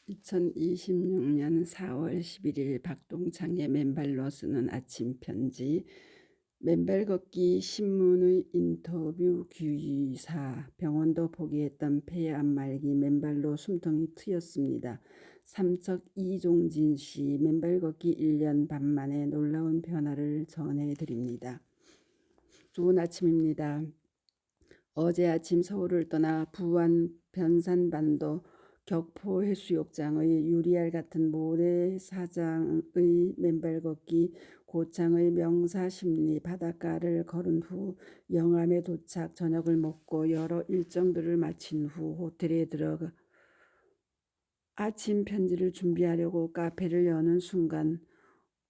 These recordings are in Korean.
2026년 4월 11일 박동창의 맨발로 쓰는 아침 편지. 맨발 걷기 신문의 인터뷰 기사. 병원도 포기했던 폐암 말기 맨발로 숨통이 트였습니다. 삼척 이종진 씨 맨발 걷기 1년 반 만에 놀라운 변화를 전해드립니다. 좋은 아침입니다. 어제 아침 서울을 떠나 부안 변산반도 격포 해수욕장의 유리알 같은 모래사장의 맨발 걷기, 고창의 명사십리 바닷가를 걸은 후 영암에 도착, 저녁을 먹고 여러 일정들을 마친 후 호텔에 들어가 아침 편지를 준비하려고 카페를 여는 순간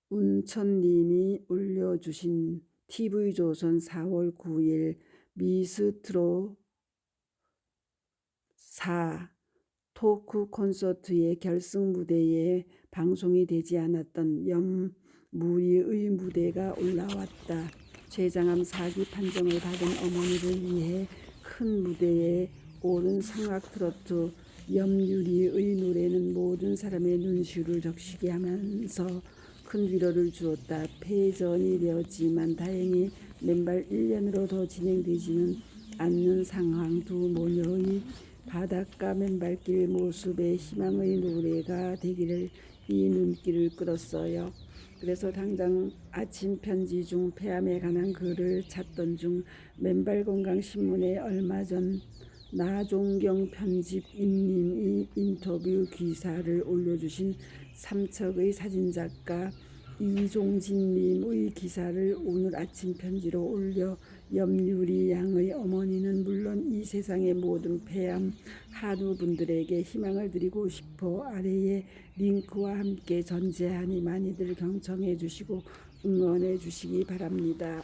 운천님이 올려주신 TV조선 4월 9일 미스트로 4 토크 콘서트의 결승 무대에 방송이 되지 않았던 염무리의 무대가 올라왔다. 췌장암 4기 판정을 받은 어머니를 위해 큰 무대에 오른 성악 트로트 염유리의 노래는 모든 사람의 눈시울을 적시게 하면서 큰 위로를 주었다. 패전이 되었지만 다행히 맨발 1년으로 더 진행되지는 않는 상황. 두 모녀의 바닷가 맨발길 모습에 희망의 노래가 되기를 이 눈길을 끌었어요. 그래서 당장 아침 편지 중 폐암에 관한 글을 찾던 중 맨발건강신문에 얼마 전 나종경 편집인님이 인터뷰 기사를 올려주신 삼척의 사진작가 이종진님의 기사를 오늘 아침 편지로 올려 염유리 양의 어머니는 물론 이 세상의 모든 폐암 한우분들에게 희망을 드리고 싶어 아래의 링크와 함께 전제하니 많이들 경청해 주시고 응원해 주시기 바랍니다.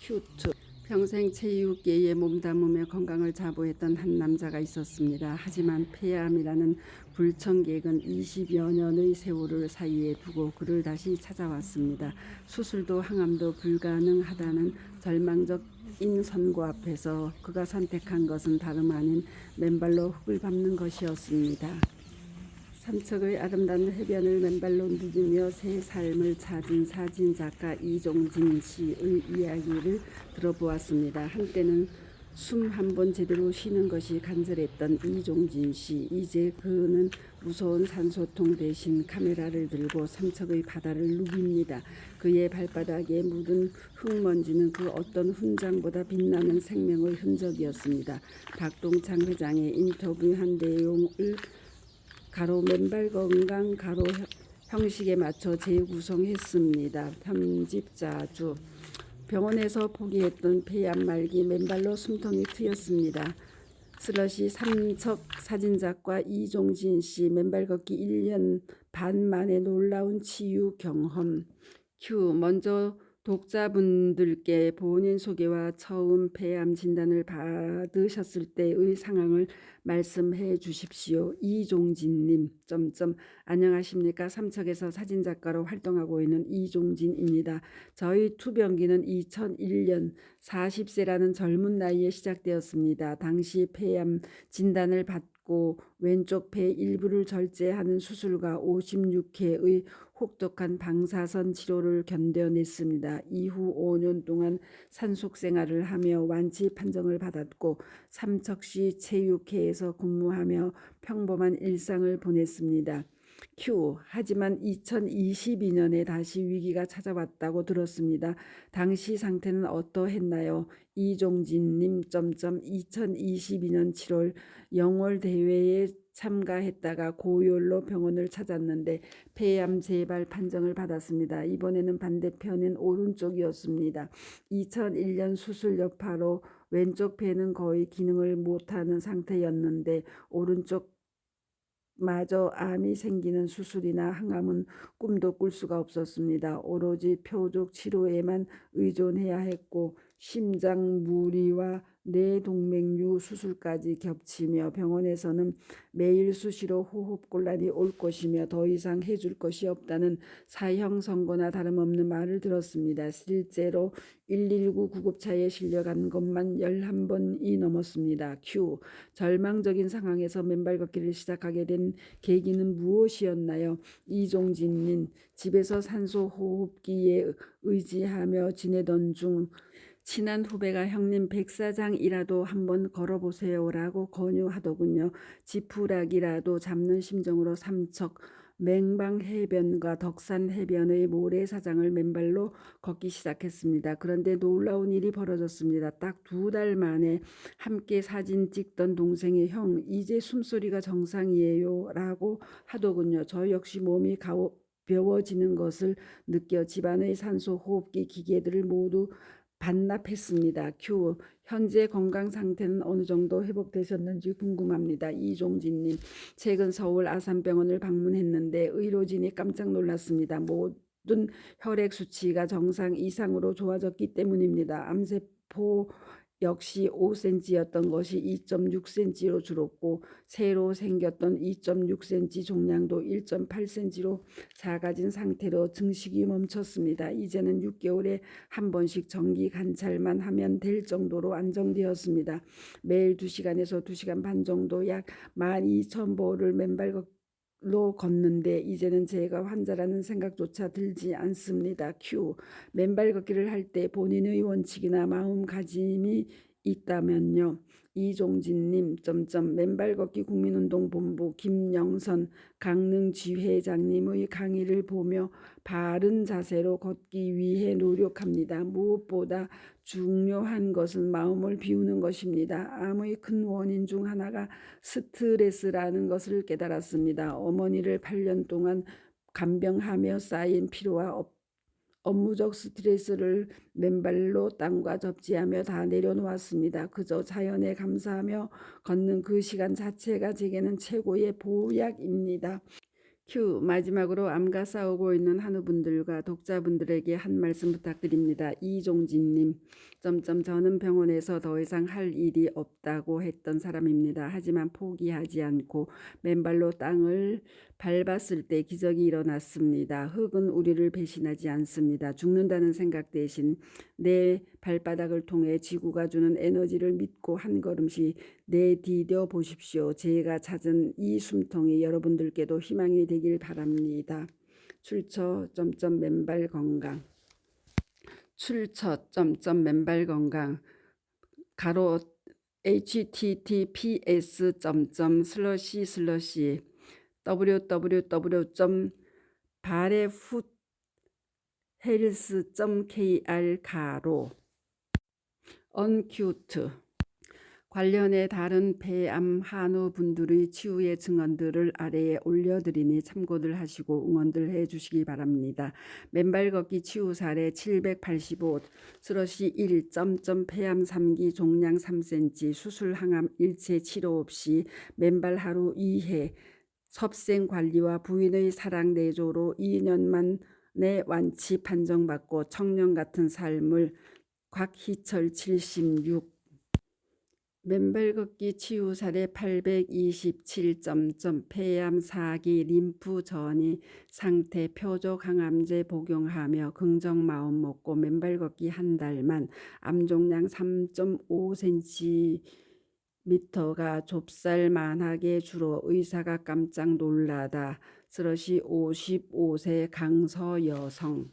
큐트. 평생 체육계에 몸담으며 건강을 자부했던 한 남자가 있었습니다. 하지만 폐암이라는 불청객은 20여 년의 세월을 사이에 두고 그를 다시 찾아왔습니다. 수술도 항암도 불가능하다는 절망적인 선고 앞에서 그가 선택한 것은 다름 아닌 맨발로 흙을 밟는 것이었습니다. 삼척의 아름다운 해변을 맨발로 누비며 새 삶을 찾은 사진작가 이종진 씨의 이야기를 들어보았습니다. 한때는 숨 한 번 제대로 쉬는 것이 간절했던 이종진 씨. 이제 그는 무서운 산소통 대신 카메라를 들고 삼척의 바다를 누빕니다. 그의 발바닥에 묻은 흙먼지는 그 어떤 훈장보다 빛나는 생명의 흔적이었습니다. 박동창 회장의 인터뷰한 내용을 가로 맨발 건강 가로 형식에 맞춰 재구성했습니다. 편집자주. 병원에서 포기했던 폐암 말기 맨발로 숨통이 트였습니다. 슬러시 삼척 사진작가 이종진 씨 맨발 걷기 1년 반 만에 놀라운 치유 경험. 큐. 먼저 독자분들께 본인 소개와 처음 폐암 진단을 받으셨을 때의 상황을 말씀해 주십시오. 이종진님. 안녕하십니까. 삼척에서 사진작가로 활동하고 있는 이종진입니다. 저희 투병기는 2001년 40세라는 젊은 나이에 시작되었습니다. 당시 폐암 진단을 받고 왼쪽 폐 일부를 절제하는 수술과 56회의 혹독한 방사선 치료를 견뎌냈습니다. 이후 5년 동안 산속 생활을 하며 완치 판정을 받았고 삼척시 체육회에서 근무하며 평범한 일상을 보냈습니다. 큐. 하지만 2022년에 다시 위기가 찾아왔다고 들었습니다. 당시 상태는 어떠했나요? 이종진님. 2022년 7월 영월 대회에 참가했다가 고열로 병원을 찾았는데 폐암 재발 판정을 받았습니다. 이번에는 반대편인 오른쪽이었습니다. 2001년 수술 여파로 왼쪽 폐는 거의 기능을 못하는 상태였는데 오른쪽 마저 암이 생기는 수술이나 항암은 꿈도 꿀 수가 없었습니다. 오로지 표적 치료에만 의존해야 했고 심장 무리와 뇌동맥류 수술까지 겹치며 병원에서는 매일 수시로 호흡곤란이 올 것이며 더 이상 해줄 것이 없다는 사형 선고나 다름없는 말을 들었습니다. 실제로 119 구급차에 실려간 것만 11번이 넘었습니다. 큐. 절망적인 상황에서 맨발 걷기를 시작하게 된 계기는 무엇이었나요? 이종진님, 집에서 산소 호흡기에 의지하며 지내던 중 친한 후배가 형님 백사장이라도 한번 걸어보세요라고 권유하더군요. 지푸라기라도 잡는 심정으로 삼척 맹방해변과 덕산해변의 모래사장을 맨발로 걷기 시작했습니다. 그런데 놀라운 일이 벌어졌습니다. 딱 2달 만에 함께 사진 찍던 동생이 형 이제 숨소리가 정상이에요 라고 하더군요. 저 역시 몸이 가벼워지는 것을 느껴 집안의 산소 호흡기 기계들을 모두 반납했습니다. 큐. 현재 건강 상태는 어느 정도 회복되셨는지 궁금합니다. 이종진님, 최근 서울 아산병원을 방문했는데 의료진이 깜짝 놀랐습니다. 모든 혈액 수치가 정상 이상으로 좋아졌기 때문입니다. 암세포 역시 5cm였던 것이 2.6cm로 줄었고 새로 생겼던 2.6cm 종양도 1.8cm로 작아진 상태로 증식이 멈췄습니다. 이제는 6개월에 한 번씩 정기 관찰만 하면 될 정도로 안정되었습니다. 매일 2시간에서 2시간 반 정도 약 12,000보를 맨발로 걷는데 이제는 제가 환자라는 생각조차 들지 않습니다. 큐. 맨발 걷기를 할 때 본인의 원칙이나 마음가짐이 있다면요. 이종진님, 맨발 걷기 국민운동본부 김영선 강릉지회장님의 강의를 보며 바른 자세로 걷기 위해 노력합니다. 무엇보다 중요한 것은 마음을 비우는 것입니다. 암의 큰 원인 중 하나가 스트레스라는 것을 깨달았습니다. 어머니를 8년 동안 간병하며 쌓인 피로와 업무적 스트레스를 맨발로 땅과 접지하며 다 내려놓았습니다. 그저 자연에 감사하며 걷는 그 시간 자체가 제게는 최고의 보약입니다. 큐. 마지막으로 암과 싸우고 있는 한우분들과 독자분들에게 한 말씀 부탁드립니다. 이종진님, 저는 병원에서 더 이상 할 일이 없다고 했던 사람입니다. 하지만 포기하지 않고 맨발로 땅을 밟았을 때 기적이 일어났습니다. 흙은 우리를 배신하지 않습니다. 죽는다는 생각 대신 내 발바닥을 통해 지구가 주는 에너지를 믿고 한 걸음씩 내디뎌 보십시오. 제가 찾은 이 숨통이 여러분들께도 희망이 되길 바랍니다. 출처 맨발 건강. 출처 맨발 건강 가로 https://barefoothealth.kr 가로 언큐트. 관련해 다른 폐암 한우 분들의 치유의 증언들을 아래에 올려드리니 참고들 하시고 응원들 해주시기 바랍니다. 맨발 걷기 치유 사례 785/1 폐암 3기 종양 3cm 수술 항암 일체 치료 없이 맨발 하루 2회 섭생 관리와 부인의 사랑 내조로 2년 만에 완치 판정받고 청년 같은 삶을 곽희철 76. 맨발 걷기 치유 사례 827 폐암 4기 림프 전이 상태 표적 항암제 복용하며 긍정 마음 먹고 맨발 걷기 한 달만 암 종양 3.5cm가 좁쌀만하게 줄어 의사가 깜짝 놀라다. 55세 강서 여성.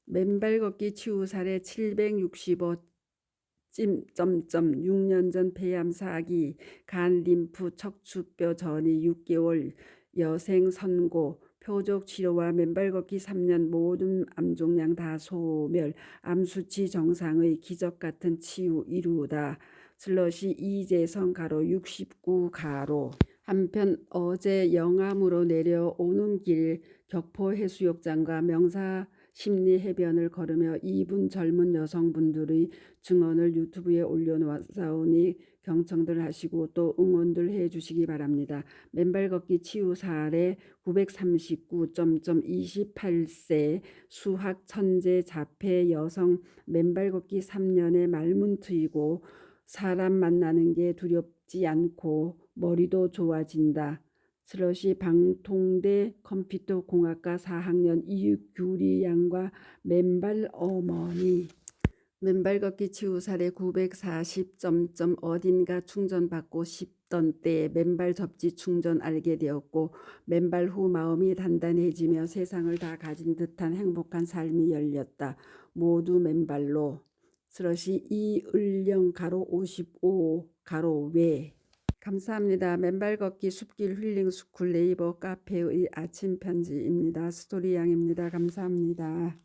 맨발 걷기 치유 사례 765 6년 전 폐암 4기 간 림프 척추뼈 전이 6개월 여생 선고 표적 치료와 맨발 걷기 3년 모든 암종양 다 소멸 암 수치 정상의 기적 같은 치유 이루다. 이재성 가로 69 가로. 한편 어제 영암으로 내려오는 길 격포해수욕장과 명사 심리해변을 걸으며 2분 젊은 여성분들의 증언을 유튜브에 올려놓았사오니 경청들 하시고 또 응원들 해주시기 바랍니다. 맨발 걷기 치유 사례 939.28세 수학 천재 자폐 여성 맨발 걷기 3년의 말문트이고 사람 만나는 게 두렵지 않고 머리도 좋아진다. 슬러시 방통대 컴퓨터공학과 4학년 이규리 양과 맨발 어머니. 맨발 걷기 치유 사례 940점 어딘가 충전받고 싶던 때에 맨발 접지 충전 알게 되었고 맨발 후 마음이 단단해지며 세상을 다 가진 듯한 행복한 삶이 열렸다. 모두 맨발로. 슬러시 이을령 가로 55 가로 외. 감사합니다. 맨발 걷기 숲길 힐링 스쿨 네이버 카페의 아침 편지입니다. 스토리 양입니다. 감사합니다.